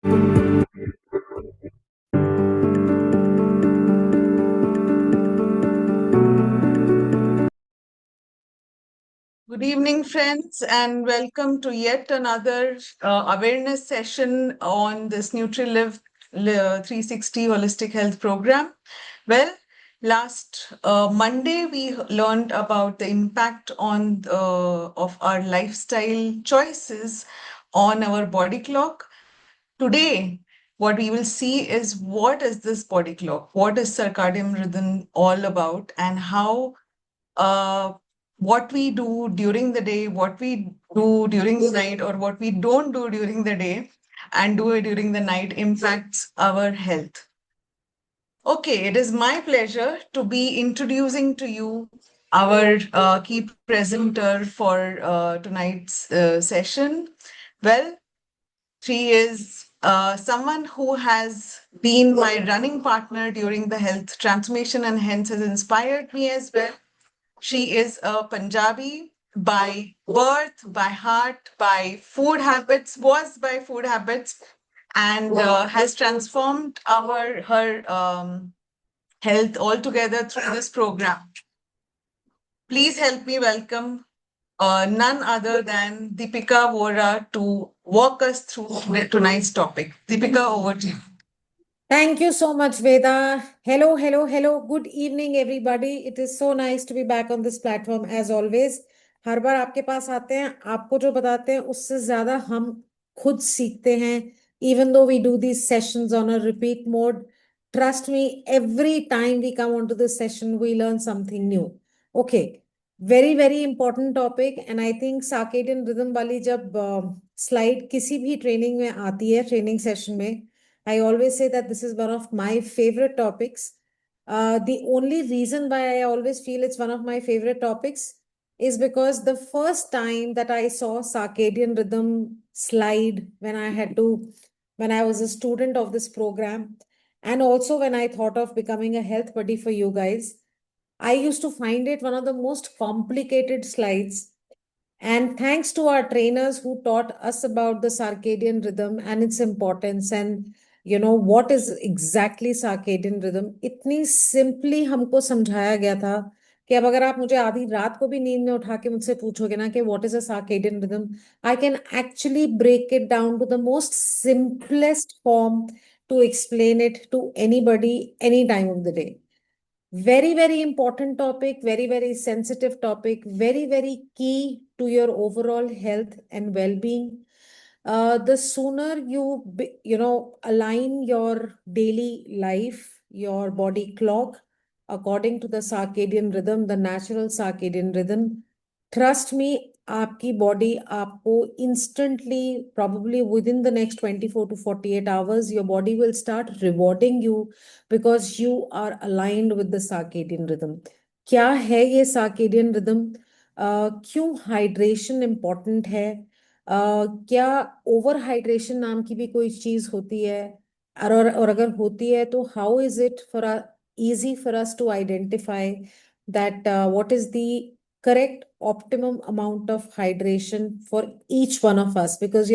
Good evening, friends, and welcome to yet another awareness session on this NutriLive 360 Holistic Health Program. Well, last Monday we learned about the impact of our lifestyle choices on our body clock. Today, what we will see is what is this body clock? What is circadian rhythm all about, and how uh, what we do during the day, what we do during the night, or what we don't do during the day and do it during the night impacts our health. Okay, it is my pleasure to be introducing to you our key presenter for tonight's session. Well, she is someone who has been my running partner during the health transformation and hence has inspired me as well. She is a Punjabi by birth, by heart, by food habits, was by food habits, and has transformed her health altogether through this program. Please help me welcome none other than Deepika Vora to walk us through tonight's topic. Deepika, over to you. Thank you so much, Veda. Hello, hello, hello. Good evening, everybody. It is so nice to be back on this platform as always. हर बार आपके पास आते हैं, आपको जो बताते हैं उससे ज्यादा हम खुद सीखते हैं. Even though we do these sessions on a repeat mode, trust me, every time we come onto this session, we learn something new. Okay, very very important topic, and I think circadian rhythm वाली जब slide किसी भी training में आती है, training session में, I always say that this is one of my favorite topics. The only reason why I always feel it's one of my favorite topics is because the first time that I saw circadian rhythm slide when I was a student of this program, and also when I thought of becoming a health buddy for you guys, I used to find it one of the most complicated slides. And thanks to our trainers who taught us about the circadian rhythm and its importance, and what is exactly circadian rhythm, इतनी simply हमको समझाया गया था कि अब अगर आप मुझे आधी रात को भी नींद में उठा के मुझसे पूछोगे ना कि what is a circadian rhythm, I can actually break it down to the most simplest form to explain it to anybody any time of the day. Very very important topic, very very sensitive topic, very very key to your overall health and well-being. The sooner you align your daily life, your body clock according to the circadian rhythm, the natural circadian rhythm, trust me, आपकी body आपको instantly, probably within the next 24 to 48 hours, your body will start rewarding you because you are aligned with the circadian rhythm. क्या है ये circadian rhythm? क्यों hydration important है? क्या over hydration नाम की भी कोई चीज होती है? और अगर होती है तो how is it for easy for us to identify that what is the correct optimum amount of hydration for each one of us, because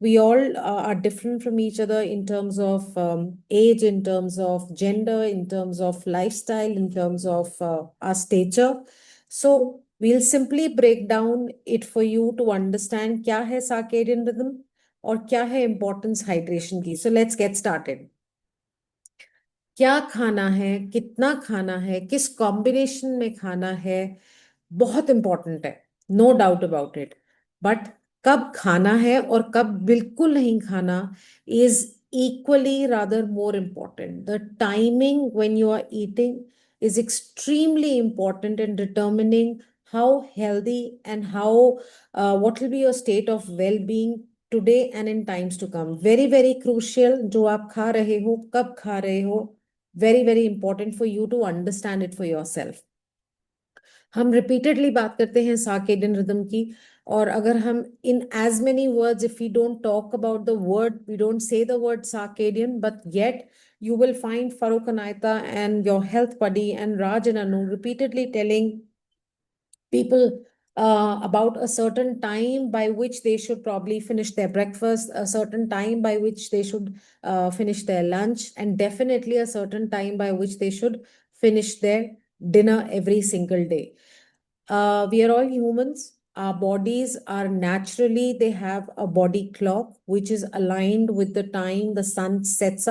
we all are different from each other in terms of age, in terms of gender, in terms of lifestyle, in terms of our stature. So we'll simply break down it for you to understand क्या है circadian rhythm और क्या है importance hydration की. So let's get started. क्या खाना है, कितना खाना है, किस कॉम्बिनेशन में खाना है, बहुत इंपॉर्टेंट है, no doubt about it. But कब खाना है और कब बिल्कुल नहीं खाना is equally rather more important. The timing when you are eating is extremely important in determining how healthy and how what will be your state of well-being today and in times to come. Very very crucial. जो आप खा रहे हो, कब खा रहे हो, very very important for you to understand it for yourself. हम रिपीटेडली बात करते हैं सर्केडियन रिदम की, और अगर हम in as many words, if we don't talk about the word, we don't say the word circadian, but yet you will find Farooq Anaita and your health buddy and Raj and Anu repeatedly telling people about a certain time by which they should probably finish their breakfast, a certain time by which they should finish their lunch, and definitely a certain time by which they should finish their dinner every single day. We are all humans. Our bodies are naturally, they have a body clock which is aligned with the time the sun sets,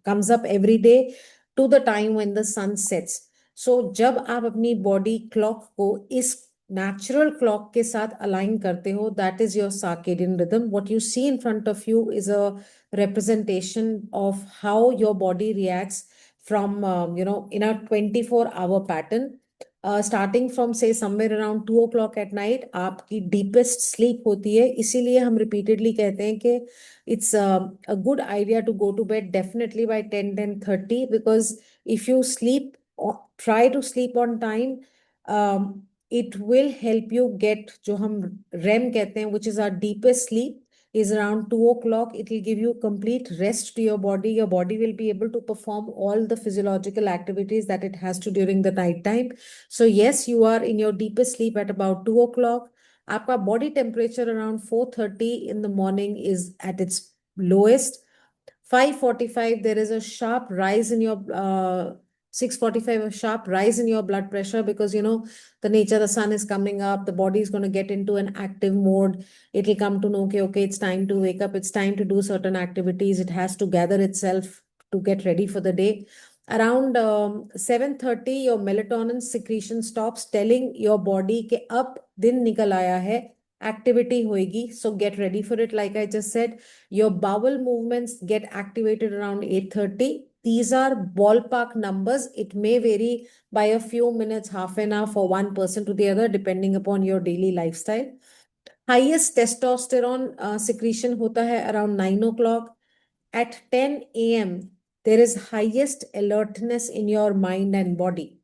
comes up every day to the time when the sun sets. So जब आप अपनी body clock को इस natural clock के साथ align करते हो, that is your circadian rhythm. What you see in front of you is a representation of how your body reacts from, in a 24-hour pattern. Starting from say somewhere around 2 o'clock at night आपकी deepest sleep होती है, इसीलिए हम repeatedly कहते हैं कि it's a good idea to go to bed definitely by 10:30, because if you sleep, try to sleep on time, it will help you get जो हम REM कहते हैं, which is our deepest sleep, is around 2 o'clock. It will give you complete rest to your body. Your body will be able to perform all the physiological activities that it has to during the night time. So yes, you are in your deepest sleep at about 2 o'clock. आपका body temperature around 4:30 in the morning is at its lowest. 5:45, there is a sharp rise in your 6:45, a sharp rise in your blood pressure, because the nature, the sun is coming up, the body is going to get into an active mode. It will come to know, okay, it's time to wake up, it's time to do certain activities, it has to gather itself to get ready for the day. Around 7:30, your melatonin secretion stops, telling your body कि अब दिन निकल आया है, activity होएगी. So get ready for it. Like I just said, your bowel movements get activated around 8:30. These are ballpark numbers. It may vary by a few minutes, half an hour for one person to the other, depending upon your daily lifestyle. Highest testosterone secretion hota hai around 9 o'clock. At 10 a.m., there is highest alertness in your mind and body.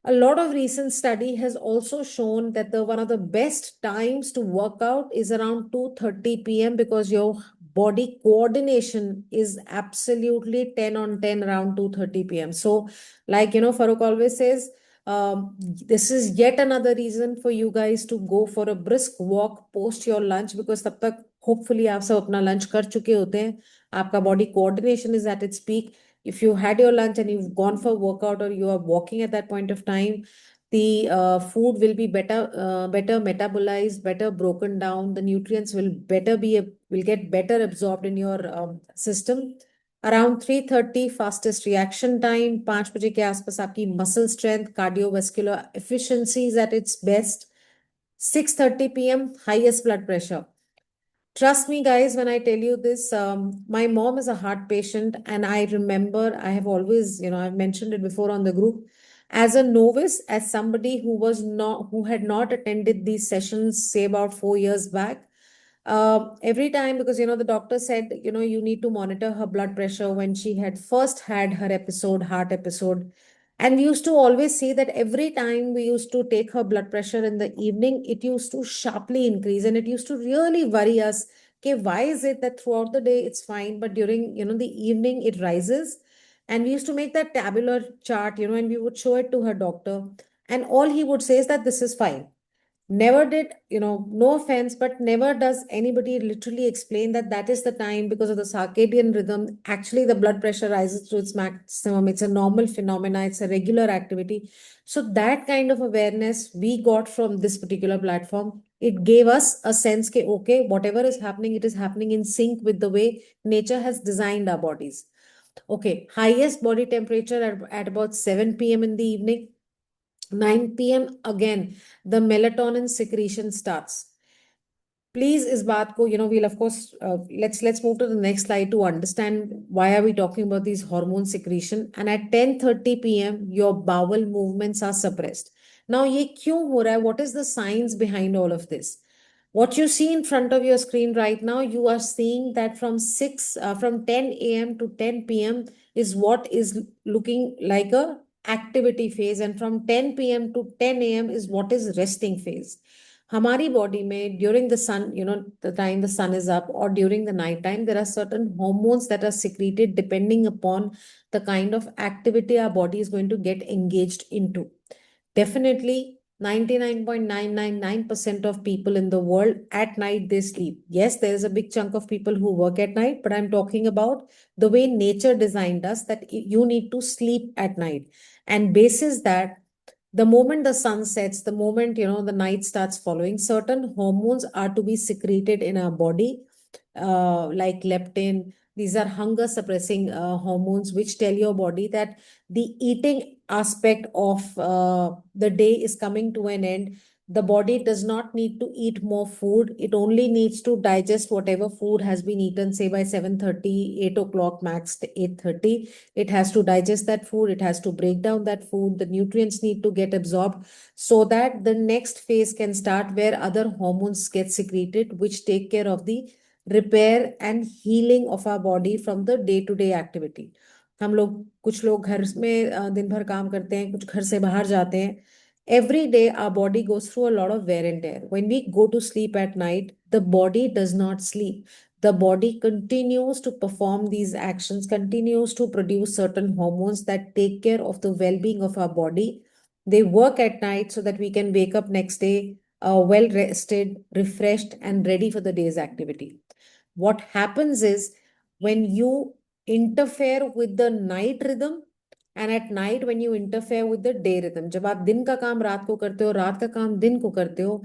A lot of recent study has also shown that the one of the best times to work out is around 2:30 p.m. because your body coordination is absolutely 10 on 10 around 2:30 p.m. So, like Farooq always says, this is yet another reason for you guys to go for a brisk walk post your lunch, because तब तक hopefully आप सब अपना lunch कर चुके होते हैं, आपका body coordination is at its peak. If you had your lunch and you've gone for workout, or you are walking at that point of time, the food will be better metabolized, better broken down. The nutrients will get better absorbed in your system. Around 3:30, fastest reaction time. 5 बजे के आसपास आपकी muscle strength, cardiovascular efficiency is at its best. 6:30 p.m., highest blood pressure. Trust me, guys, when I tell you this, my mom is a heart patient, and I remember I have always, I've mentioned it before on the group. As a novice, as somebody who had not attended these sessions, say about 4 years back, every time, because the doctor said, you need to monitor her blood pressure when she had first had her heart episode. And we used to always see that every time we used to take her blood pressure in the evening, it used to sharply increase, and it used to really worry us. Okay, why is it that throughout the day it's fine, but during the evening it rises? And we used to make that tabular chart, and we would show it to her doctor, and all he would say is that this is fine. Never did, no offense, but never does anybody literally explain that that is the time, because of the circadian rhythm. Actually, the blood pressure rises to its maximum. It's a normal phenomena. It's a regular activity. So that kind of awareness we got from this particular platform. It gave us a sense that, okay, whatever is happening, it is happening in sync with the way nature has designed our bodies. Okay, highest body temperature at about 7 p.m. in the evening. 9 p.m. again, the melatonin secretion starts. Please is baat ko, we'll of course, let's move to the next slide to understand why are we talking about these hormone secretion. And at 10:30 p.m., your bowel movements are suppressed. Now, ye kyun ho raha hai? What is the science behind all of this? What you see in front of your screen right now, you are seeing that from 10 a.m. to 10 p.m. is what is looking like a activity phase, and from 10 p.m. to 10 a.m. is what is resting phase. हमारी body में during the sun, the time the sun is up, or during the night time, there are certain hormones that are secreted depending upon the kind of activity our body is going to get engaged into. Definitely, 99.999% of people in the world at night they sleep. Yes, there is a big chunk of people who work at night, but I'm talking about the way nature designed us, that you need to sleep at night. And basis that, the moment the sun sets, the moment the night starts following, certain hormones are to be secreted in our body, like leptin. These are hunger suppressing hormones which tell your body that the eating aspect of the day is coming to an end. The body does not need to eat more food. It only needs to digest whatever food has been eaten, say by 7:30, 8 o'clock, max to 8:30. It has to digest that food. It has to break down that food. The nutrients need to get absorbed so that the next phase can start, where other hormones get secreted, which take care of the repair and healing of our body from the day to day activity. हम लोग, कुछ लोग घर में दिन भर काम करते हैं, कुछ घर से बाहर जाते हैं. Every day our body goes through a lot of wear and tear. When we go to sleep at night, the body does not sleep. The body continues to perform these actions, continues to produce certain hormones that take care of the well-being of our body. They work at night so that we can wake up next day well rested, refreshed, and ready for the day's activity. What happens is, when you interfere with the night rhythm, and at night when you interfere with the day rhythm, जब आप दिन का काम रात को करते हो, रात का काम दिन को करते हो,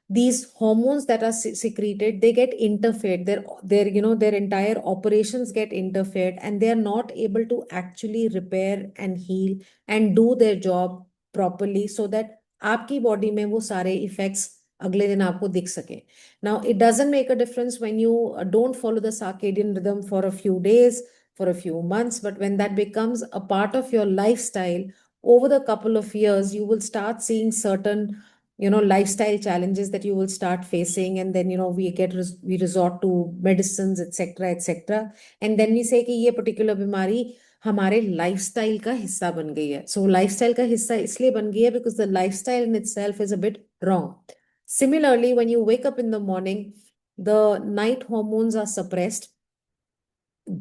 these hormones that are secreted, they get interfered. Their entire operations get interfered, and they are not able to actually repair and heal and do their job properly, so that आपकी body में वो सारे effects अगले दिन आपको दिख सके. Now, it doesn't make a difference when you don't follow the circadian rhythm for a few days, for a few months, but when that becomes a part of your lifestyle, over the couple of years, you will start seeing certain lifestyle challenges that you will start facing. And then we resort to medicines, etc., etc. And then we say कि ये particular बीमारी हमारे lifestyle का हिस्सा बन गई है. सो lifestyle का हिस्सा इसलिए बन गई है because the lifestyle in itself is a bit wrong. Similarly, when you wake up in the morning, the night hormones are suppressed.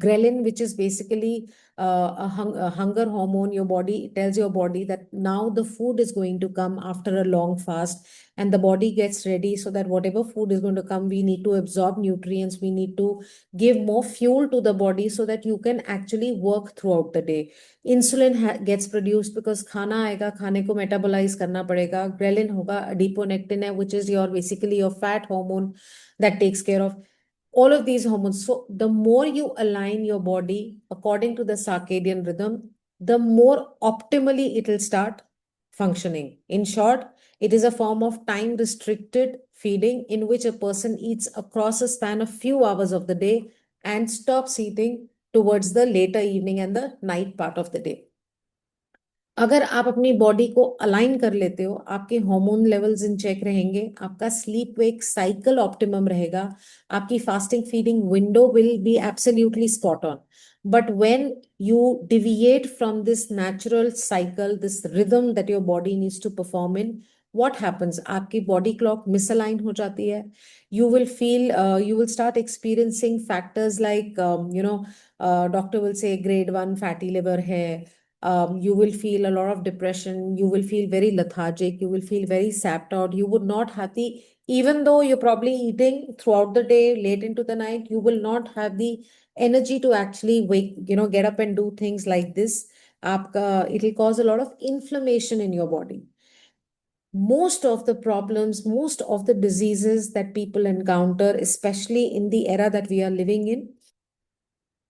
Ghrelin, which is basically a hunger hormone, your body tells your body that now the food is going to come after a long fast, and the body gets ready so that whatever food is going to come, we need to absorb nutrients, we need to give more fuel to the body so that you can actually work throughout the day. Insulin gets produced because खाना आएगा, खाने को metabolize करना पड़ेगा. Ghrelin होगा, adiponectin है, which is your basically your fat hormone that takes care of all of these hormones. So the more you align your body according to the circadian rhythm, the more optimally it will start functioning. In short, it is a form of time restricted feeding in which a person eats across a span of few hours of the day and stops eating towards the later evening and the night part of the day. अगर आप अपनी body को align कर लेते हो, आपके hormone levels in check रहेंगे, आपका स्लीप वेक साइकिल ऑप्टिमम रहेगा, आपकी fasting feeding window will be absolutely spot on. But when you deviate from this natural cycle, this rhythm that your body needs to perform in, what happens? आपकी body clock misalign हो जाती है. You will start experiencing factors like doctor will say grade 1 fatty liver है. You will feel a lot of depression. You will feel very lethargic. You will feel very sapped out. You would not have the, even though you're probably eating throughout the day, late into the night, you will not have the energy to actually wake, get up and do things like this. It will cause a lot of inflammation in your body. Most of the problems, most of the diseases that people encounter, especially in the era that we are living in,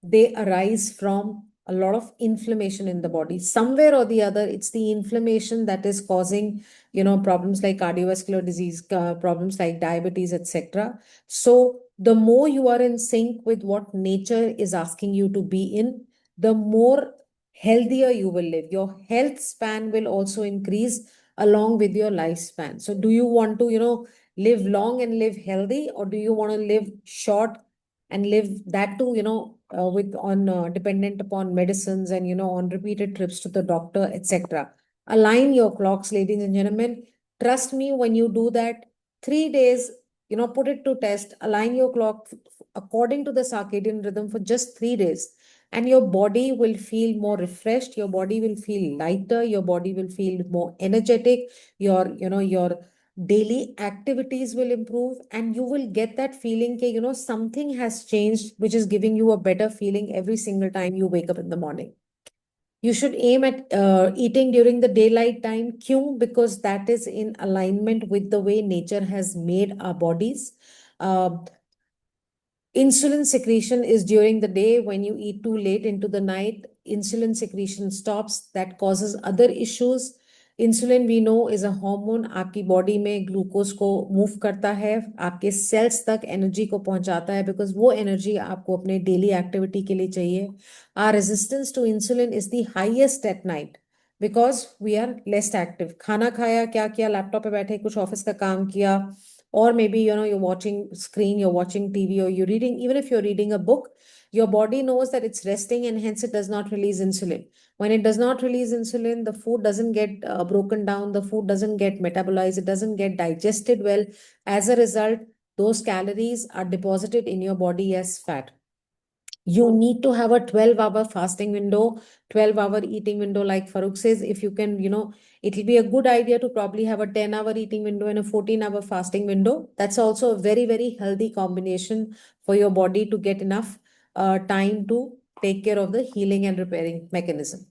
they arise from a lot of inflammation in the body. Somewhere or the other, it's the inflammation that is causing, problems like cardiovascular disease, problems like diabetes, etc. So the more you are in sync with what nature is asking you to be in, the more healthier you will live. Your health span will also increase along with your lifespan. So do you want to, live long and live healthy, or do you want to live short and live that too, with on dependent upon medicines and on repeated trips to the doctor, etc.? Align your clocks, ladies and gentlemen. Trust me, when you do that, 3 days put it to test, align your clock according to the circadian rhythm for just 3 days, and your body will feel more refreshed, your body will feel lighter, your body will feel more energetic, your daily activities will improve, and you will get that feeling that something has changed, which is giving you a better feeling every single time you wake up in the morning. You should aim at eating during the daylight time. Kyun? Because that is in alignment with the way nature has made our bodies. Uh, Insulin secretion is during the day. When you eat too late into the night, insulin secretion stops. That causes other issues. Insulin we know is a hormone, आपकी body में glucose को move करता है, आपके sales तक energy को पहुंचाता है, बिकॉज वो एनर्जी आपको अपने डेली एक्टिविटी के लिए चाहिए. Our resistance to insulin is the highest at night because we are less active. खाना खाया, क्या किया, लैपटॉप पे बैठे कुछ ऑफिस का काम किया, or maybe you're watching screen, you're watching TV, or you're reading. Even if you're reading a book, your body knows that it's resting, and hence it does not release insulin. When it does not release insulin, the food doesn't get broken down, the food doesn't get metabolized, it doesn't get digested well. As a result, those calories are deposited in your body as fat. You need to have a 12-hour fasting window, 12-hour eating window. Like Farooq says, if you can, it'll be a good idea to probably have a 10-hour eating window and a 14-hour fasting window. That's also a very, very healthy combination for your body to get enough time to take care of the healing and repairing mechanism.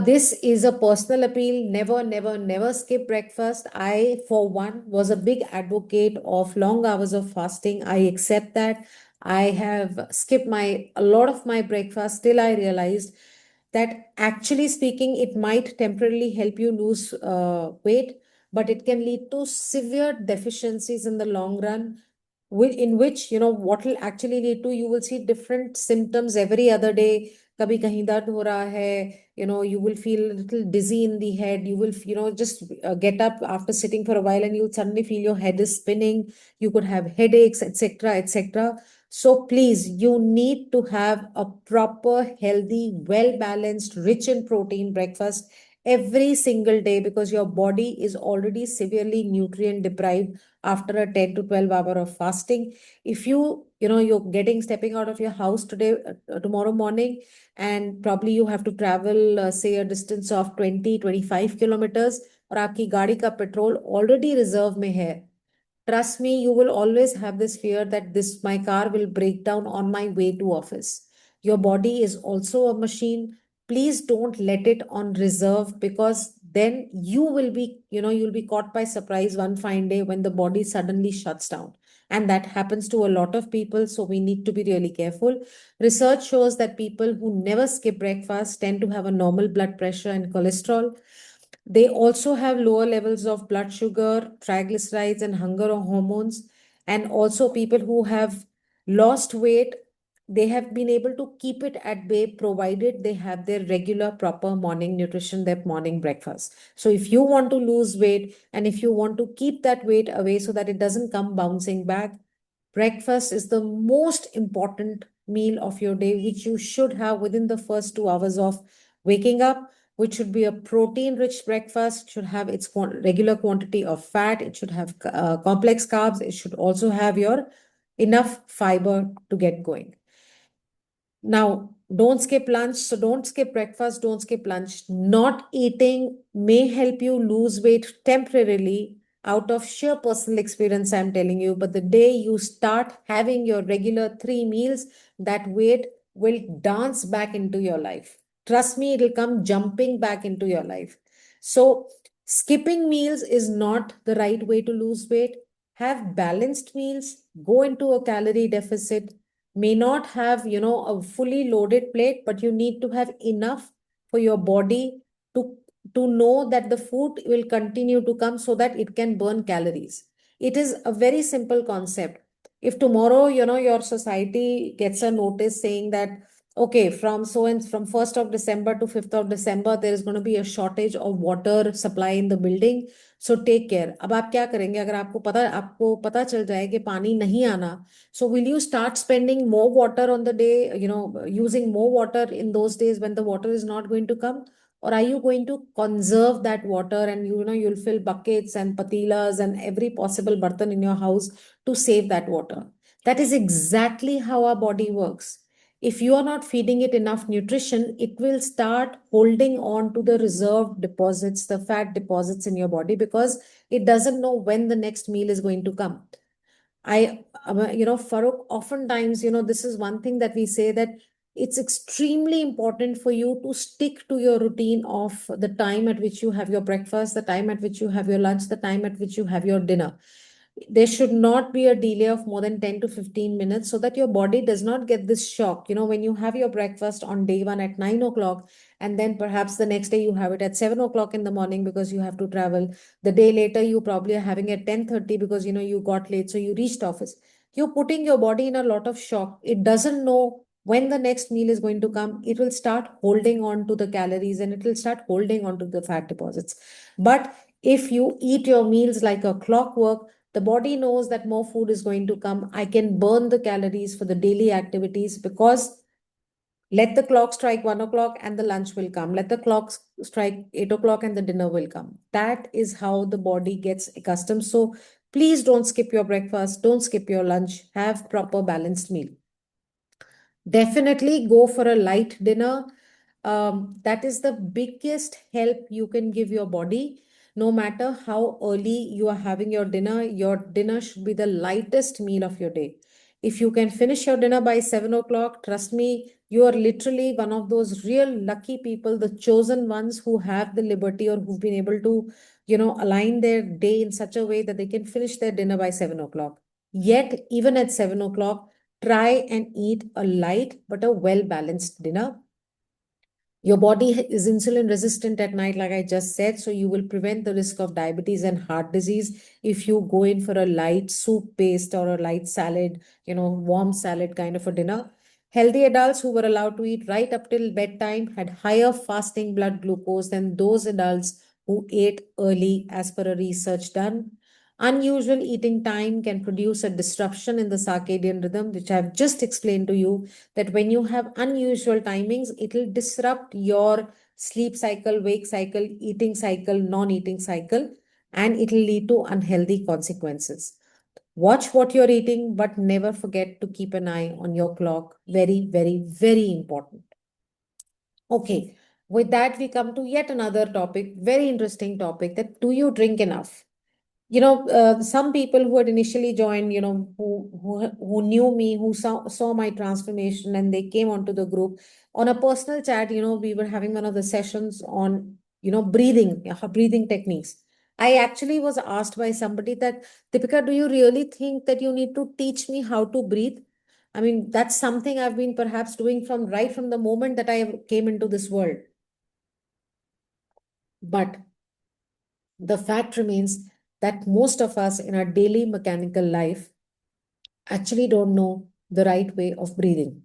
This is a personal appeal. Never, never, never skip breakfast. I, for one, was a big advocate of long hours of fasting. I accept that. I have skipped a lot of my breakfast. Till I realized that actually speaking, it might temporarily help you lose weight, but it can lead to severe deficiencies in the long run. In which, what will actually lead to, you will see different symptoms every other day. कभी कहीं दर्द हो रहा है, you will feel a little dizzy in the head, you will just get up after sitting for a while and you'll suddenly feel your head is spinning, you could have headaches, etc., etc. So please, you need to have a proper, healthy, well balanced, rich in protein breakfast every single day, because your body is already severely nutrient deprived after a 10 to 12 hour of fasting. If you're stepping out of your house today, tomorrow morning, and probably you have to travel, say a distance of 20-25 kilometers, और आपकी गाड़ी का petrol already reserve में है, trust me, you will always have this fear that my car will break down on my way to office. Your body is also a machine. Please don't let it on reserve, because then you'll be caught by surprise one fine day when the body suddenly shuts down. And that happens to a lot of people. So we need to be really careful. Research shows that people who never skip breakfast tend to have a normal blood pressure and cholesterol. They also have lower levels of blood sugar, triglycerides, and hunger hormones. And also, people who have lost weight, they have been able to keep it at bay provided they have their regular, proper morning nutrition, their morning breakfast. So, if you want to lose weight and if you want to keep that weight away so that it doesn't come bouncing back, breakfast is the most important meal of your day, which you should have within the first 2 hours of waking up, which should be a protein rich breakfast, should have its regular quantity of fat, it should have complex carbs, it should also have your enough fiber to get going. Now, don't skip lunch. So don't skip breakfast, don't skip lunch. Not eating may help you lose weight temporarily out of sheer personal experience, I'm telling you. But the day you start having your regular 3 meals, that weight will dance back into your life. Trust me, it'll come jumping back into your life. So skipping meals is not the right way to lose weight. Have balanced meals, go into a calorie deficit, may not have a fully loaded plate, but you need to have enough for your body to know that the food will continue to come so that it can burn calories. It is a very simple concept. If tomorrow your society gets a notice saying that, okay, from 1st of December to 5th of December there is going to be a shortage of water supply in the building, so take care. अब आप क्या करेंगे अगर आपको पता चल जाए कि पानी नहीं आना? So will you start spending more water on the day, using more water in those days when the water is not going to come? or are you going to conserve that water, and you'll fill buckets and patilas and every possible bartan in your house to save that water? That is exactly how our body works. If you are not feeding it enough nutrition, it will start holding on to the reserved deposits, the fat deposits in your body, because it doesn't know when the next meal is going to come. Farooq, oftentimes, this is one thing that we say, that it's extremely important for you to stick to your routine of the time at which you have your breakfast, the time at which you have your lunch, the time at which you have your dinner. There should not be a delay of more than 10 to 15 minutes, so that your body does not get this shock. When you have your breakfast on day one at 9 o'clock, and then perhaps the next day you have it at 7 o'clock in the morning because you have to travel. The day later, you probably are having at 10:30 because you got late, so you reached office. You're putting your body in a lot of shock. It doesn't know when the next meal is going to come. It will start holding on to the calories, and it will start holding on to the fat deposits. But if you eat your meals like a clockwork, the body knows that more food is going to come. I can burn the calories for the daily activities, because let the clock strike 1 o'clock and the lunch will come. Let the clock strike 8 o'clock and the dinner will come. That is how the body gets accustomed. So please don't skip your breakfast. Don't skip your lunch. Have proper balanced meal. Definitely go for a light dinner. That is the biggest help you can give your body. No matter how early you are having your dinner should be the lightest meal of your day. If you can finish your dinner by 7 o'clock, trust me, you are literally one of those real lucky people, the chosen ones who have the liberty, or who've been able to, align their day in such a way that they can finish their dinner by 7 o'clock. Yet, even at 7 o'clock, try and eat a light but a well balanced dinner. Your body is insulin resistant at night, like I just said, so you will prevent the risk of diabetes and heart disease if you go in for a light soup based or a light salad, warm salad kind of a dinner. Healthy adults who were allowed to eat right up till bedtime had higher fasting blood glucose than those adults who ate early, as per a research done. Unusual eating time can produce a disruption in the circadian rhythm, which I've just explained to you, that when you have unusual timings, it will disrupt your sleep cycle, wake cycle, eating cycle, non-eating cycle, and it will lead to unhealthy consequences. Watch what you're eating, but never forget to keep an eye on your clock. Very, very, very important. Okay, with that, we come to yet another topic, very interesting topic, that do you drink enough? Some people who had initially joined, who knew me, who saw my transformation, and they came onto the group on a personal chat. We were having one of the sessions on, breathing, breathing techniques. I actually was asked by somebody that, Deepika, do you really think that you need to teach me how to breathe? I mean, that's something I've been perhaps doing from right from the moment that I came into this world. But the fact remains that most of us in our daily mechanical life actually don't know the right way of breathing.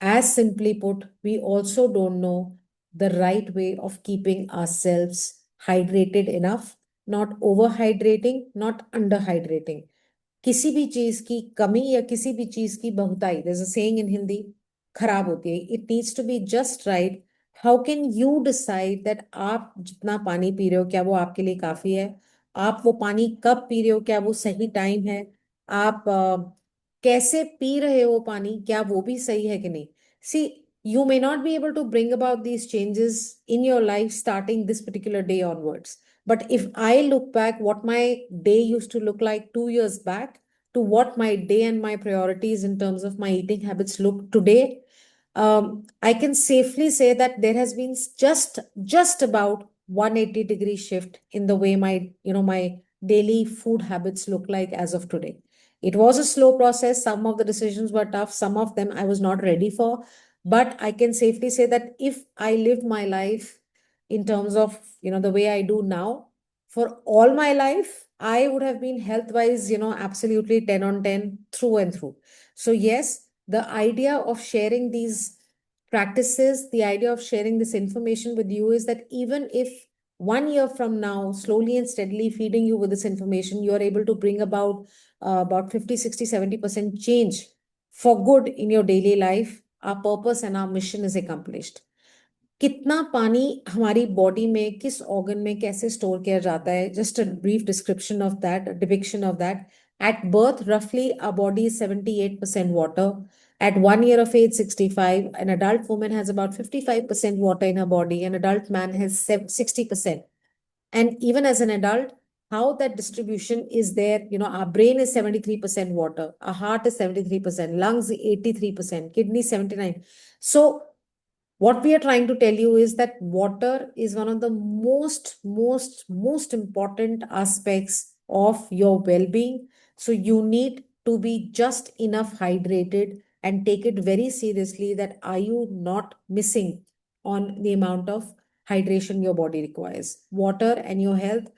As simply put, we also don't know the right way of keeping ourselves hydrated enough, not overhydrating, not underhydrating. किसी भी चीज की कमी या किसी भी चीज की बहुताई, there's a saying in Hindi, खराब होती है. It needs to be just right. How can you decide that आप जितना पानी पी रहे हो क्या वो आपके लिए काफी है? आप वो पानी कब पी रहे हो, क्या वो सही टाइम है? आप कैसे पी रहे हो पानी, क्या वो भी सही है कि नहीं? See, you may not be able to bring about these changes in your life starting this particular day onwards. But if I look back, what my day used to look like 2 years back to what my day and my priorities in terms of my eating habits look today, I can safely say that there has been just about 180-degree shift in the way my daily food habits look like as of today. It was a slow process. Some of the decisions were tough. Some of them I was not ready for. But I can safely say that if I lived my life in terms of the way I do now for all my life, I would have been health wise absolutely 10 on 10 through and through. So yes, the idea of sharing these practices, the idea of sharing this information with you is that even if 1 year from now, slowly and steadily feeding you with this information, you are able to bring about 50, 60, 70% change for good in your daily life, our purpose and our mission is accomplished. कितना पानी हमारी body में किस organ में कैसे store किया जाता है, just a brief description of that, depiction of that. At birth, roughly our body is 78% water. At 1 year of age, 65. An adult woman has about 55% water in her body. An adult man has 60%. And even as an adult, how that distribution is there, our brain is 73% water, our heart is 73%, lungs 83%, kidney 79. So what we are trying to tell you is that water is one of the most important aspects of your well-being. So you need to be just enough hydrated and take it very seriously that are you not missing on the amount of hydration your body requires. Water and your health.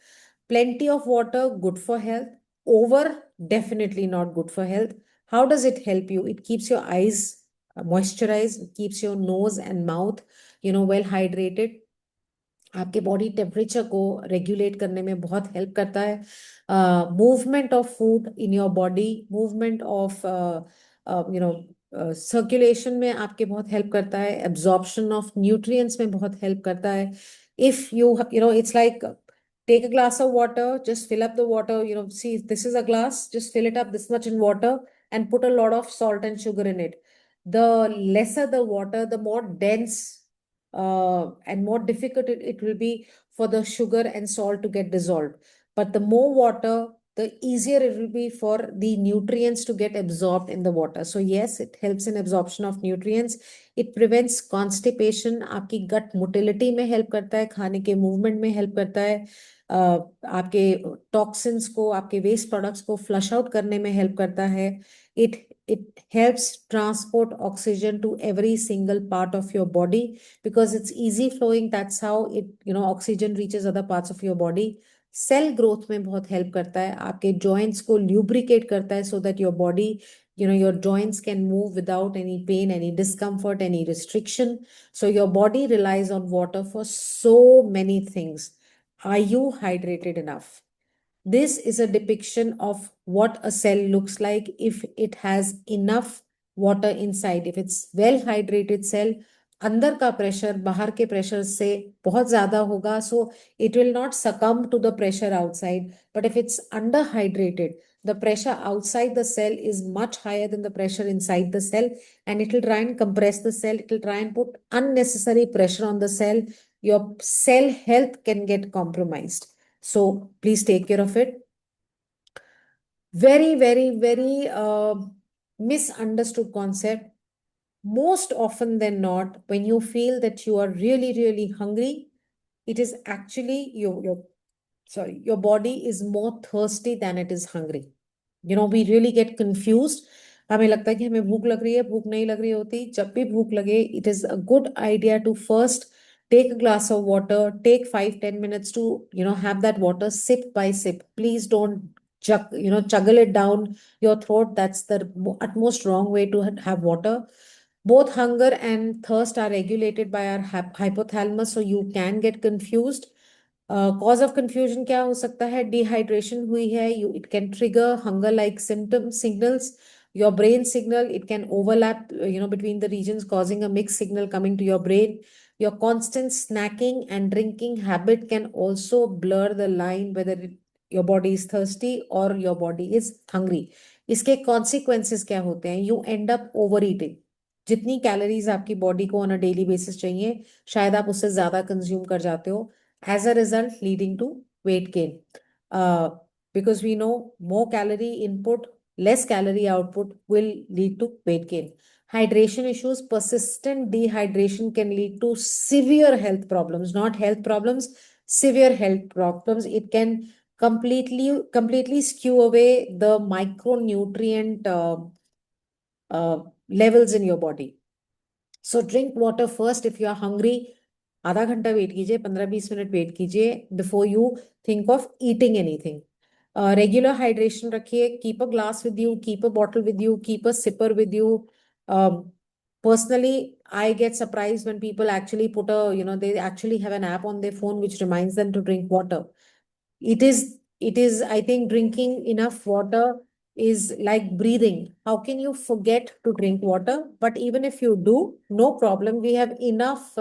Plenty of water, good for health. Over, definitely not good for health. How does it help you? It keeps your eyes moisturized, it keeps your nose and mouth, well hydrated. आपके body temperature को regulate करने में बहुत help करता है. Movement of food in your body, movement of circulation में आपके बहुत हेल्प करता है. एब्जॉर्प्शन ऑफ न्यूट्रिएंट्स में बहुत हेल्प करता है. If you it's like take a glass of water, just fill up the water, see, this is a glass, just fill it up this much in water and put a lot of salt and sugar in it. The lesser the water, the more dense and more difficult it will be for the sugar and salt to get dissolved. But the more water, the easier it will be for the nutrients to get absorbed in the water. So yes, it helps in absorption of nutrients. It prevents constipation. आपकी gut motility में help करता है, खाने के movement में help करता है, आपके टॉक्सिन्स को, आपके वेस्ट प्रोडक्ट्स को फ्लश आउट करने में हेल्प करता है. it helps transport oxygen to every single part of your body because it's easy flowing. That's how oxygen reaches other parts of your body. Cell growth में बहुत help करता है, आपके जॉइंट्स को ल्यूब्रिकेट करता है so that your body, your joints can move without any pain, any discomfort, any restriction. So your body relies on water for so many things. Are you hydrated enough? This is a depiction of what a cell looks like if it has enough water inside. If it's well hydrated cell, अंदर का pressure बाहर के pressure से बहुत ज्यादा होगा, so it will not succumb to the pressure outside. But if it's underhydrated, the pressure outside the cell is much higher than the pressure inside the cell, and it will try and compress the cell. It will try and put unnecessary pressure on the cell. Your cell health can get compromised. So please take care of it. Very, very, very misunderstood concept. Most often than not, when you feel that you are really, really hungry, it is actually your body is more thirsty than it is hungry. We really get confused. हमें लगता है कि हमें भूख लग रही है, भूख नहीं लग रही होती. जब भी भूख लगे, it is a good idea to first take a glass of water, take 5-10 minutes to have that water sip by sip. Please don't chuggle it down your throat. That's the utmost wrong way to have water. Both hunger and thirst are regulated by our hypothalamus, so you can get confused. Cause of confusion क्या हो सकता है? Dehydration हुई है, it can trigger hunger like symptoms, signals. Your brain signal, it can overlap between the regions, causing a mixed signal coming to your brain. Your constant snacking and drinking habit can also blur the line whether your body is thirsty or your body is hungry. इसके consequences क्या होते हैं? You end up overeating. जितनी calories आपकी body को on a daily basis चाहिए, शायद आप उससे ज्यादा कंज्यूम कर जाते हो. As a result, leading to weight gain. Because we know more calorie input, less calorie output will lead to weight gain. Hydration issues, persistent dehydration can lead to severe health problems, not health problems, severe health problems. It can completely skew away the micronutrient levels in your body. So drink water first if you are hungry. आधा घंटा wait कीजिए, 15-20 minute wait कीजिए before you think of eating anything. Regular hydration रखिए. Keep a glass with you, keep a bottle with you, keep a sipper with you. Personally, I get surprised when people actually they actually have an app on their phone which reminds them to drink water. It is, I think drinking enough water is like breathing. How can you forget to drink water? But even if you do, no problem. We have enough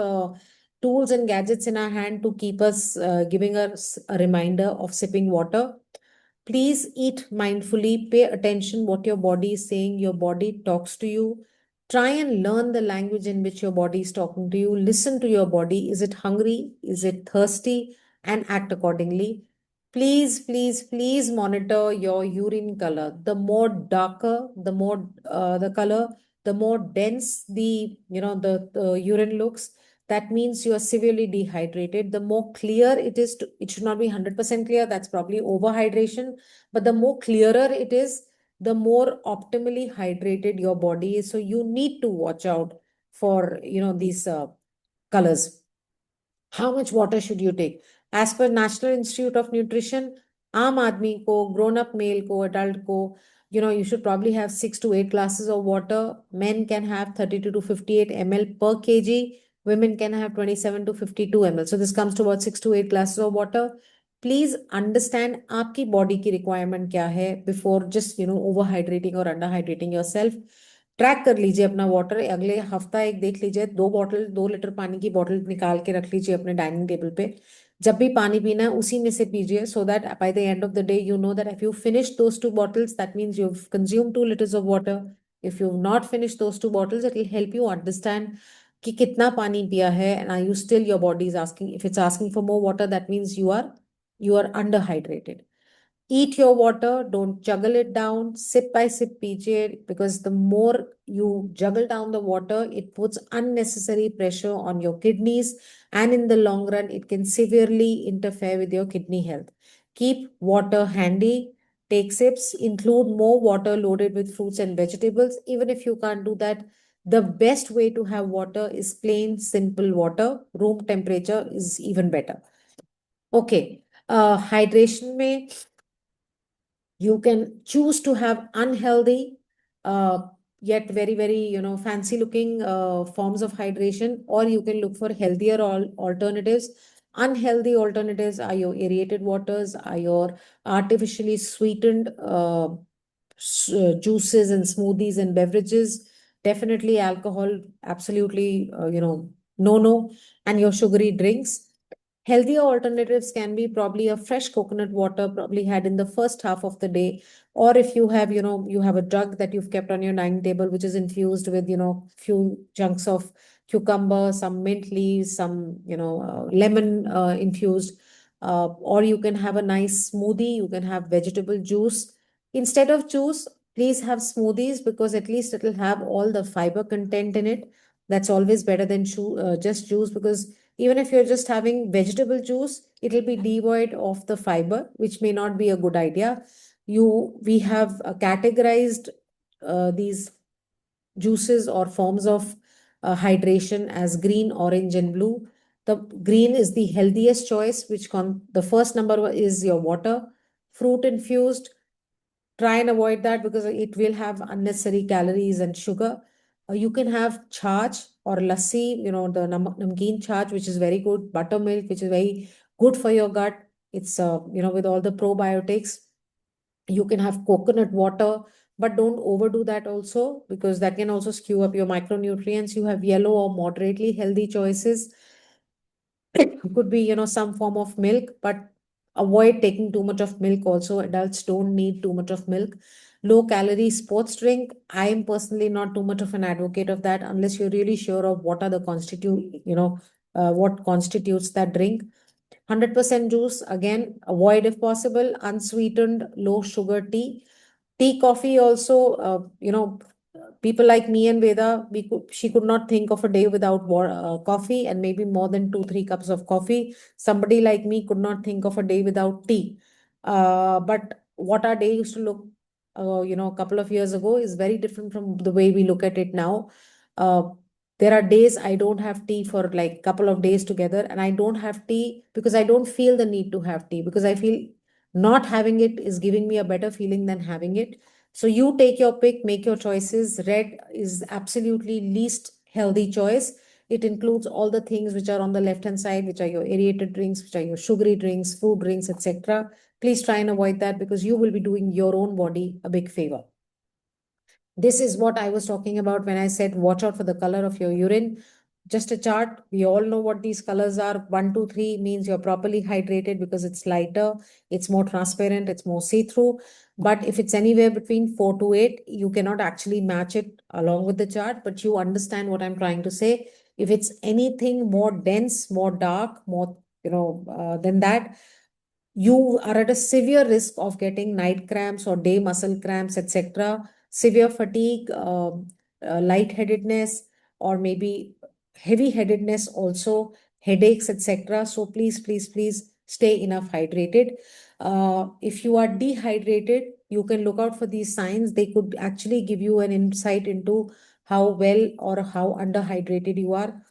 tools and gadgets in our hand to keep us, giving us a reminder of sipping water. Please eat mindfully, pay attention what your body is saying. Your body talks to you. Try and learn the language in which your body is talking to you. Listen to your body. Is it hungry? Is it thirsty? And act accordingly. Please, please, please monitor your urine color. The more darker, the more the color, the more dense the urine looks. That means you are severely dehydrated. The more clear it is, it should not be 100% clear. That's probably overhydration. But the more clearer it is, the more optimally hydrated your body is. So you need to watch out for these colors. How much water should you take? As per National Institute of Nutrition, आम आदमी को, grown up male को, adult को, you should probably have 6 to 8 glasses of water. Men can have 32 to 58 ml per kg. Women can have 27 to 52 ml. So this comes to about 6 to 8 glasses of water. Please understand आपकी body की requirement क्या है before just overhydrating or underhydrating yourself. Track कर लीजिए अपना water, अगले हफ्ता एक देख लीजिए, 2 बॉटल, 2 लीटर पानी की बॉटल निकाल के रख लीजिए अपने डाइनिंग टेबल पे। जब भी पानी पीना है उसी में से पीजिए, so that by the end of the day you know that if you finish those 2 bottles, that means you consume 2 liters of water. If you not finish those 2 bottles, it will help you understand कि कितना पानी पिया है, and are you still, your body is asking, if it's asking for more water, that means you are under hydrated. Eat your water, don't juggle it down, sip by sip PJ, because the more you juggle down the water, it puts unnecessary pressure on your kidneys, and in the long run, it can severely interfere with your kidney health. Keep water handy, take sips, include more water loaded with fruits and vegetables. Even if you can't do that, the best way to have water is plain, simple water. Room temperature is even better. Okay, hydration में you can choose to have unhealthy, uh, yet very, very, fancy looking forms of hydration, or you can look for healthier alternatives. Unhealthy alternatives are your aerated waters, are your artificially sweetened juices and smoothies and beverages. Definitely alcohol, absolutely, no, no. And your sugary drinks. Healthier alternatives can be probably a fresh coconut water, probably had in the first half of the day. Or if you have, you have a jug that you've kept on your dining table, which is infused with, few chunks of cucumber, some mint leaves, some, lemon infused. Or you can have a nice smoothie, you can have vegetable juice. Instead of juice, please have smoothies, because at least it will have all the fiber content in it. That's always better than just juice, because even if you're just having vegetable juice, it'll be devoid of the fiber, which may not be a good idea. We have categorized these juices or forms of hydration as green, orange, and blue. The green is the healthiest choice, the first number is your water. Fruit infused, try and avoid that because it will have unnecessary calories and sugar. You can have charge or lassi, the namkeen charge, which is very good, buttermilk, which is very good for your gut. It's, with all the probiotics. You can have coconut water, but don't overdo that also, because that can also skew up your micronutrients. You have yellow or moderately healthy choices. Could be, some form of milk, but avoid taking too much of milk also. Adults don't need too much of milk. Low calorie sports drink. I am personally not too much of an advocate of that unless you're really sure of what are the what constitutes that drink. 100% juice, again, avoid if possible. Unsweetened, low sugar tea. Tea, coffee also, people like me and Veda, she could not think of a day without coffee, and maybe more than 2, 3 cups of coffee. Somebody like me could not think of a day without tea. But what our day used to look, a couple of years ago is very different from the way we look at it now. Uh, there are days I don't have tea for like couple of days together, and I don't have tea because I don't feel the need to have tea, because I feel not having it is giving me a better feeling than having it. So you take your pick, make your choices. Red is absolutely least healthy choice. It includes all the things which are on the left hand side, which are your aerated drinks, which are your sugary drinks, fruit drinks, etc. Please try and avoid that, because you will be doing your own body a big favor. This is what I was talking about when I said watch out for the color of your urine. just a chart. We all know what these colors are. 1, 2, 3 means you're properly hydrated because it's lighter, it's more transparent, it's more see-through. But if it's anywhere between 4 to 8, you cannot actually match it along with the chart, but you understand what I'm trying to say. If it's anything more dense, more dark, more, than that, you are at a severe risk of getting night cramps or day muscle cramps, etc., severe fatigue, lightheadedness, or maybe heavy headedness, also headaches, etc. So please, please, please stay enough hydrated. If you are dehydrated, you can look out for these signs. They could actually give you an insight into how well or how underhydrated you are.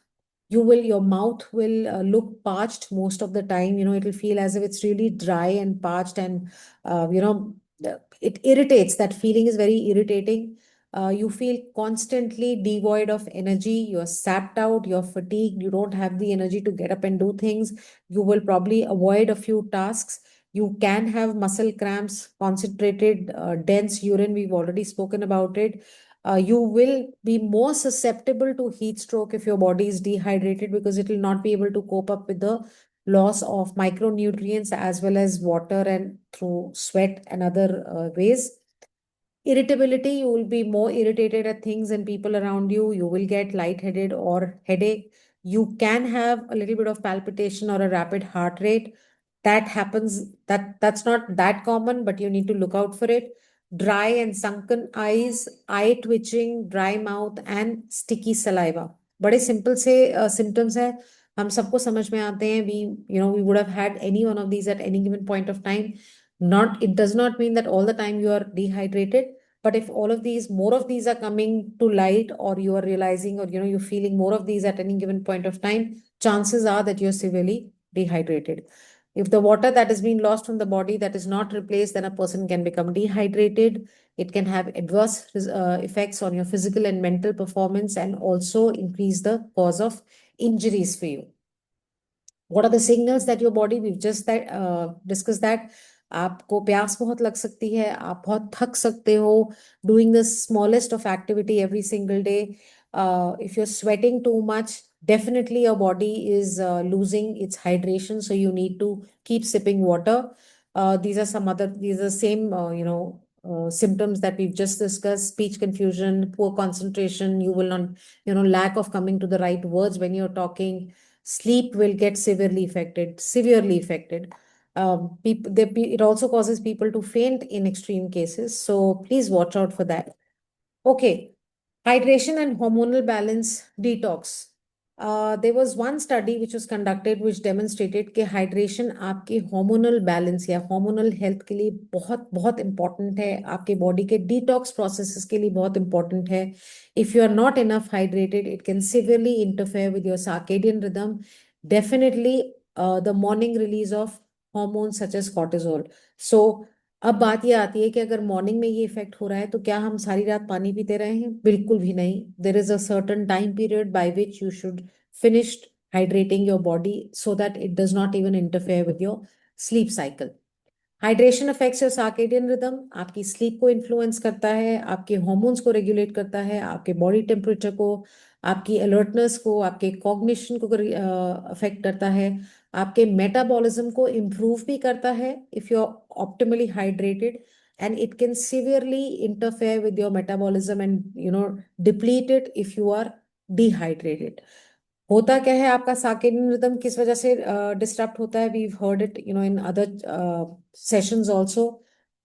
Your mouth will look parched most of the time. It'll feel as if it's really dry and parched, and it irritates. That feeling is very irritating. You feel constantly devoid of energy. You're sapped out, you're fatigued, you don't have the energy to get up and do things. You will probably avoid a few tasks. You can have muscle cramps, concentrated dense urine. We've already spoken about it. You will be more susceptible to heat stroke if your body is dehydrated, because it will not be able to cope up with the loss of micronutrients as well as water and through sweat and other ways. Irritability, you will be more irritated at things and people around you. You will get lightheaded or headache. You can have a little bit of palpitation or a rapid heart rate. That happens. That's not that common, but you need to look out for it. Dry and sunken eyes, eye twitching, dry mouth, and sticky saliva. बड़े simple से symptoms है, हम सबको समझ में आते हैं. We would have had any one of these at any given point of time. Not, it does not mean that all the time you are dehydrated, but if all of these, more of these are coming to light, or you are realizing, or you're feeling more of these at any given point of time, chances are that you're severely dehydrated. If the water that has been lost from the body that is not replaced, then a person can become dehydrated. It can have adverse effects on your physical and mental performance, and also increase the cause of injuries for you. What are the signals that your body, we've just discussed that. आपको प्यास बहुत लग सकती है, आप बहुत थक सकते हो doing the smallest of activity every single day. If you're sweating too much, definitely your body is losing its hydration, so you need to keep sipping water. These are same symptoms that we've just discussed: speech confusion, poor concentration. You will not, lack of coming to the right words when you're talking. Sleep will get severely affected. It also causes people to faint in extreme cases. So please watch out for that. Okay, hydration and hormonal balance detox. There was one study which was conducted which demonstrated कि hydration आपके hormonal balance या hormonal health के लिए बहुत बहुत important है, आपके body के detox processes के लिए बहुत important है. If you are not enough hydrated, it can severely interfere with your circadian rhythm. Definitely, the morning release of hormones such as cortisol. So अब बात ये आती है कि अगर मॉर्निंग में ये इफेक्ट हो रहा है तो क्या हम सारी रात पानी पीते रहे हैं? बिल्कुल भी नहीं. There is a certain time period by which you should finish hydrating your body so that it does not even interfere with your sleep cycle. Hydration affects your circadian rhythm. आपकी स्लीप को influence करता है, आपके hormones को regulate करता है, आपके body temperature को, आपकी अलर्टनेस को, आपके कॉग्निशन को अफेक्ट करता है, आपके मेटाबॉलिज्म को इम्प्रूव भी करता है if you are optimally hydrated. And it can severely interfere with your metabolism and deplete it if you are dehydrated. होता क्या है, आपका सर्केडियन रिदम किस वजह से डिस्टर्ब होता है? We heard it in other sessions also.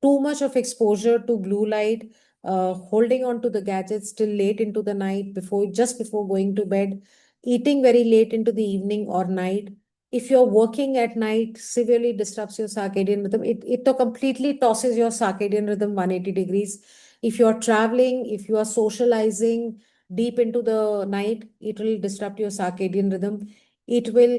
Too much of exposure to blue light, holding on to the gadgets till late into the night, just before going to bed, eating very late into the evening or night. If you're working at night, severely disrupts your circadian rhythm. It completely tosses your circadian rhythm 180 degrees. If you're traveling, if you are socializing deep into the night, it will disrupt your circadian rhythm. It will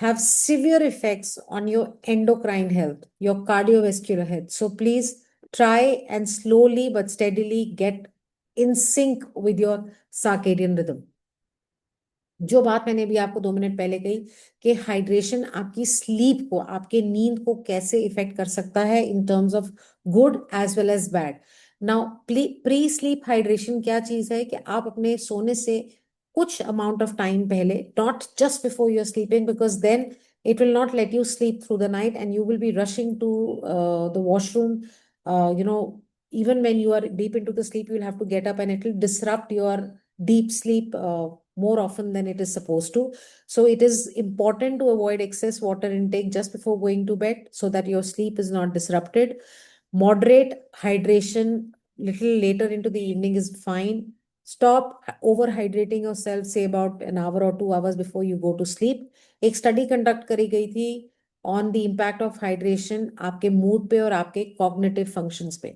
have severe effects on your endocrine health, your cardiovascular health. So please try and slowly but steadily get in sync with your circadian rhythm. जो बात मैंने अभी आपको 2 minute पहले कही कि hydration आपकी sleep को, आपके नींद को कैसे इफेक्ट कर सकता है in terms of good as well as bad. Now pre sleep hydration क्या चीज है कि आप अपने सोने से कुछ amount of time पहले, not just before you're sleeping, because then it will not let you sleep through the night and you will be rushing to the washroom. Even when you are deep into the sleep, you'll have to get up and it will disrupt your deep sleep more often than it is supposed to. So it is important to avoid excess water intake just before going to bed so that your sleep is not disrupted. Moderate hydration little later into the evening is fine. Stop overhydrating yourself, say about an hour or 2 hours before you go to sleep. एक study conduct करी गई थी on the impact of hydration आपके mood पे और आपके cognitive functions पे.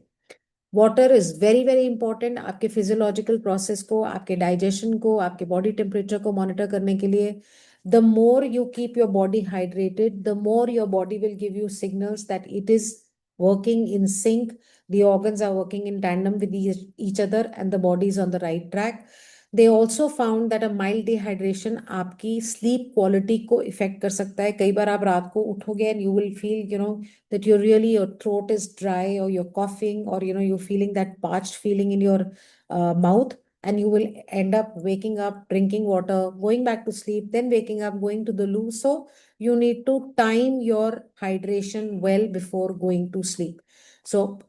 Water is very very important आपके फिजियोलॉजिकल प्रोसेस को, आपके डाइजेशन को, आपके बॉडी टेम्परेचर को मॉनिटर करने के लिए. The more you keep your body hydrated, the more your body will give you signals that it is working in sync. The organs are working in tandem with each other and the body is on the right track. They also found that a mild dehydration आपकी sleep quality को affect कर सकता है. कई बार आप रात को उठोगे and you will feel, that you're really, your throat is dry or you're coughing or, you're feeling that parched feeling in your mouth, and you will end up waking up, drinking water, going back to sleep, then waking up, going to the loo. So you need to time your hydration well before going to sleep. So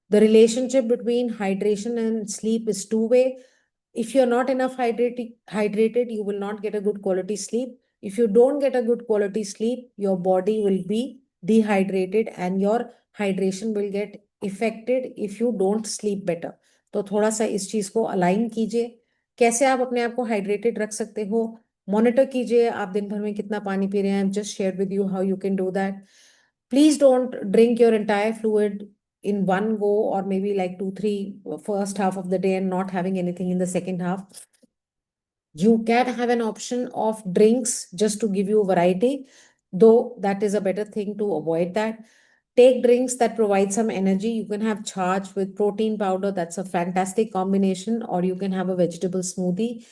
the relationship between hydration and sleep is two-way. If you're not enough hydrated, you will not get a good quality sleep. If you don't get a good quality sleep, your body will be dehydrated and your hydration will get affected if you don't sleep better. तो थोड़ा सा इस चीज को align कीजिए. कैसे आप अपने आप को हाइड्रेटेड रख सकते हो, मॉनिटर कीजिए आप दिन भर में कितना पानी पी रहे हैं. Just share with you how you can do that. Please don't drink your entire fluid in one go, or maybe like 2 3 first half of the day and not having anything in the second half. You can have an option of drinks just to give you variety, though that is a better thing to avoid that. Take drinks that provide some energy. You can have charge with protein powder. That's a fantastic combination. Or you can have a vegetable smoothie.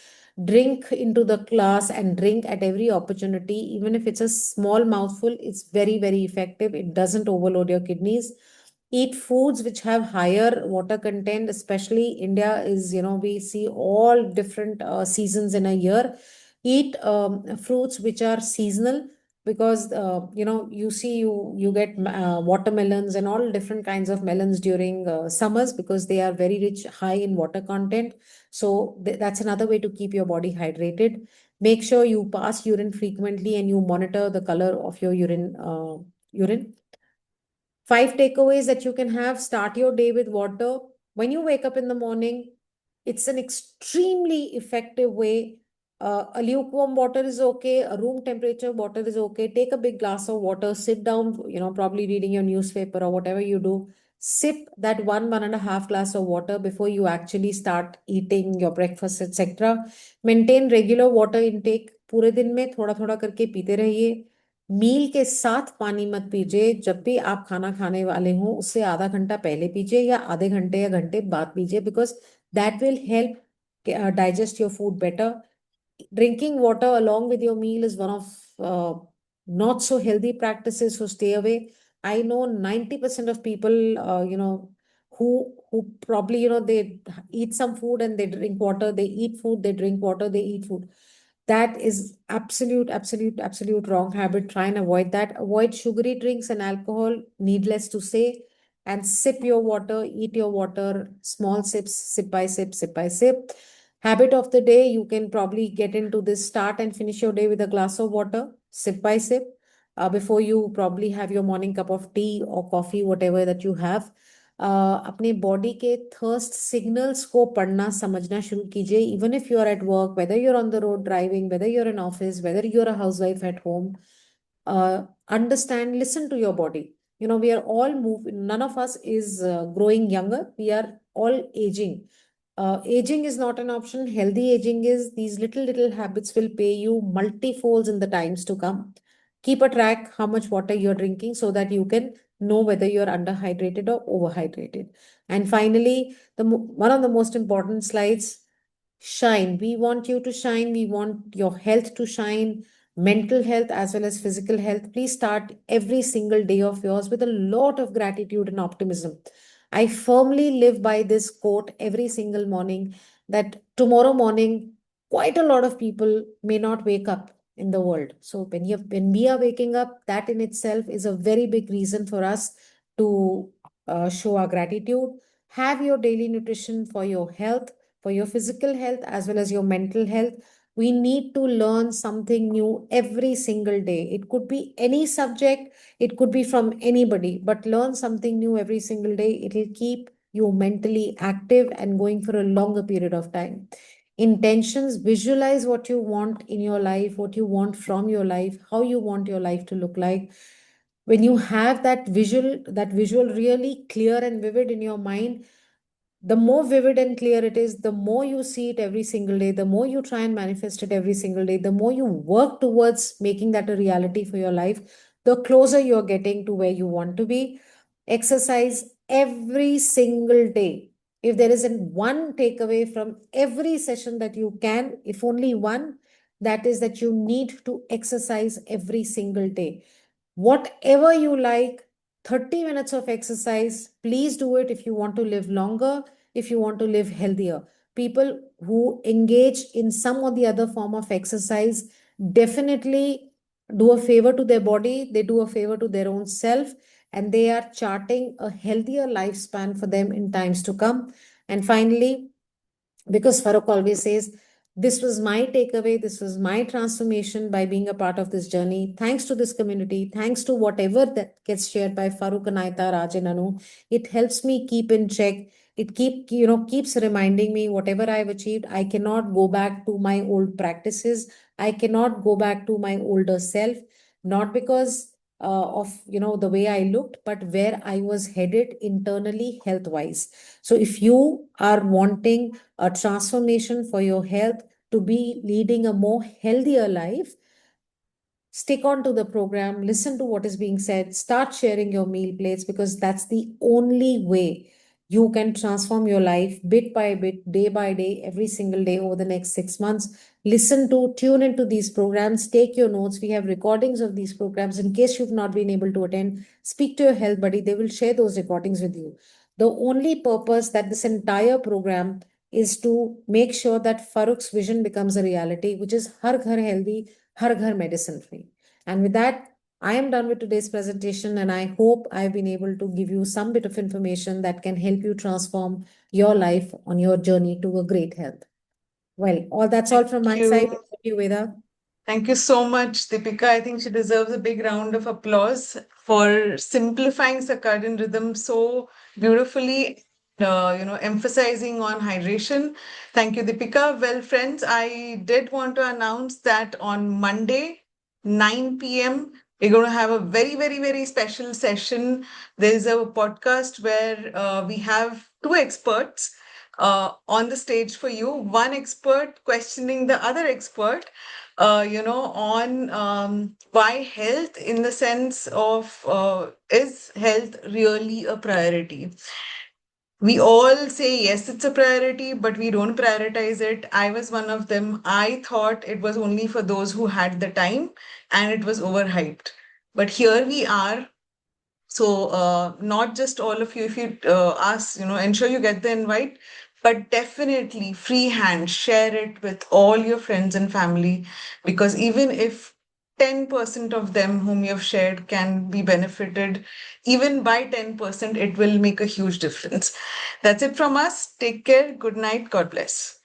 Drink into the glass and drink at every opportunity. Even if it's a small mouthful, it's very, very effective. It doesn't overload your kidneys. Eat foods which have higher water content, especially India is, we see all different seasons in a year. Eat fruits which are seasonal, because you see you get watermelons and all different kinds of melons during summers, because they are very rich, high in water content. So that's another way to keep your body hydrated. Make sure you pass urine frequently and you monitor the color of your urine. 5 takeaways that you can have: start your day with water. When you wake up in the morning, it's an extremely effective way. A lukewarm water is okay, a room temperature water is okay. Take a big glass of water, sit down, probably reading your newspaper or whatever you do. Sip that 1.5 glass of water before you actually start eating your breakfast, etc. Maintain regular water intake. पूरे दिन में थोड़ा थोड़ा करके पीते रहिए. मील के साथ पानी मत पीजिए. जब भी आप खाना खाने वाले हो उससे आधा घंटा पहले पीजिए या आधे घंटे या घंटे बाद पीजिए, because that will help digest your food better. Drinking water along with your meal is one of not so healthy practices, so stay away. I know 90% of people, who probably, they eat some food and they drink water, they eat food, they drink water, they eat food. That is absolute wrong habit. Try and avoid that. Avoid sugary drinks and alcohol, needless to say, and sip your water, eat your water, small sips, sip by sip, sip by sip. Habit of the day, you can probably get into this. Start and finish your day with a glass of water, sip by sip, before you probably have your morning cup of tea or coffee, whatever that you have. अपने body के thirst signals को पढ़ना समझना शुरू कीजिए. Even if you are at work, whether you're on the road driving, whether you're in office, whether you're a housewife at home, understand, listen to your body. We are all moving. None of us is growing younger. We are all aging. Aging is not an option. Healthy aging is. These little habits will pay you multifolds in the times to come. Keep a track how much water you're drinking so that you can know whether you're underhydrated or overhydrated. And finally, one of the most important slides: shine. We want you to shine. We want your health to shine, mental health as well as physical health. Please start every single day of yours with a lot of gratitude and optimism. I firmly live by this quote every single morning, that tomorrow morning quite a lot of people may not wake up in the world. So when we are waking up, that in itself is a very big reason for us to show our gratitude. Have your daily nutrition for your health, for your physical health, as well as your mental health. We need to learn something new every single day. It could be any subject, it could be from anybody, but learn something new every single day. It will keep you mentally active and going for a longer period of time. Intentions, visualize what you want in your life, what you want from your life, how you want your life to look like. When you have that visual really clear and vivid in your mind, the more vivid and clear it is, the more you see it every single day, the more you try and manifest it every single day, the more you work towards making that a reality for your life, the closer you're getting to where you want to be. Exercise every single day. If there isn't one takeaway from every session that you can, if only one, that is that you need to exercise every single day. Whatever you like, 30 minutes of exercise, please do it if you want to live longer, if you want to live healthier. People who engage in some or the other form of exercise definitely do a favor to their body, they do a favor to their own self, and they are charting a healthier lifespan for them in times to come. And finally, because Farooq always says, this was my takeaway, this was my transformation by being a part of this journey. Thanks to this community, thanks to whatever that gets shared by Farooq, Anaita, Raj, and Anu, it helps me keep in check. It keeps reminding me whatever I've achieved, I cannot go back to my old practices. I cannot go back to my older self, not because of the way I looked, but where I was headed internally, health wise. So if you are wanting a transformation for your health, to be leading a more healthier life, stick on to the program, listen to what is being said, start sharing your meal plates, because that's the only way you can transform your life bit by bit, day by day, every single day over the next 6 months. Tune into these programs, take your notes. We have recordings of these programs in case you've not been able to attend. Speak to your health buddy, they will share those recordings with you. The only purpose that this entire program is to make sure that Farooq's vision becomes a reality, which is Har Ghar Healthy, Har Ghar Medicine Free. And with that, I am done with today's presentation, and I hope I've been able to give you some bit of information that can help you transform your life on your journey to a great health. Well, that's all from my Thank side. you. Thank you, Veda. Thank you so much, Deepika. I think she deserves a big round of applause for simplifying circadian rhythm so beautifully, emphasizing on hydration. Thank you, Deepika. Well, friends, I did want to announce that on Monday, 9 p.m., we're going to have a very, very, very special session. There's a podcast where we have two experts on the stage for you, one expert questioning the other expert on why health, in the sense of is health really a priority? We all say yes, it's a priority, but we don't prioritize it. I was one of them. I thought it was only for those who had the time and it was overhyped. But here we are. So, not just all of you, if you ask, ensure you get the invite, but definitely freehand, share it with all your friends and family, because even if 10% of them whom you've shared can be benefited, even by 10%, it will make a huge difference. That's it from us. Take care. Good night. God bless.